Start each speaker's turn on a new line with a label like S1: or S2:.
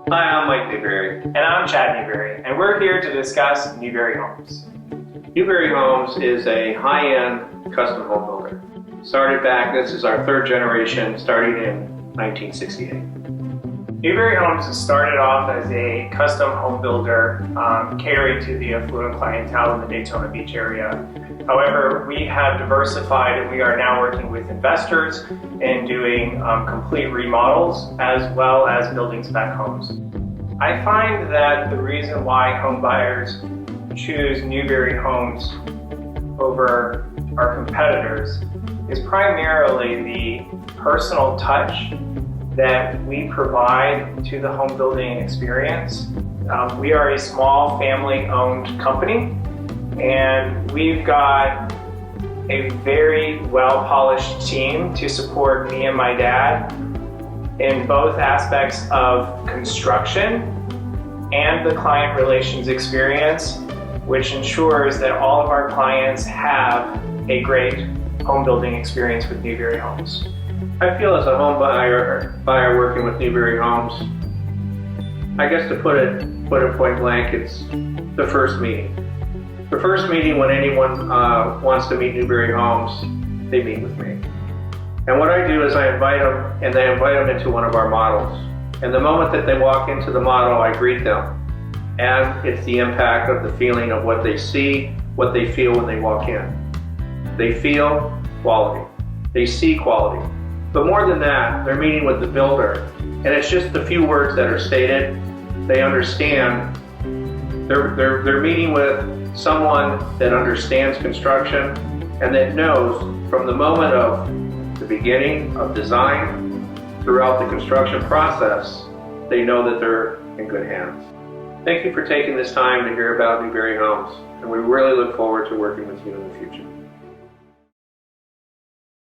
S1: Hi, I'm Mike Newberry.
S2: And I'm Chad Newberry, and we're here to discuss Newberry Homes.
S1: Newberry Homes is a high-end custom home builder. This is our third generation, starting in 1968.
S2: Newberry Homes started off as a custom home builder catering to the affluent clientele in the Daytona Beach area. However, we have diversified and we are now working with investors and doing complete remodels as well as building spec homes. I find that the reason why home buyers choose Newberry Homes over our competitors is primarily the personal touch that we provide to the home building experience. We are a small family-owned company, and we've got a very well-polished team to support me and my dad in both aspects of construction and the client relations experience, which ensures that all of our clients have a great home building experience with Newberry Homes.
S1: I feel as a home buyer working with Newberry Homes, I guess to put it point blank, it's the first meeting. The first meeting when anyone wants to meet Newberry Homes, they meet with me. And what I do is I invite them, and they invite them into one of our models. And the moment that they walk into the model, I greet them. And it's the impact of the feeling of what they see, what they feel when they walk in. They feel quality. They see quality. But more than that, they're meeting with the builder. And it's just the few words that are stated. They understand. They're meeting with someone that understands construction and that knows from the moment of the beginning of design throughout the construction process, they know that they're in good hands. Thank you for taking this time to hear about Newberry Homes, and we really look forward to working with you in the future.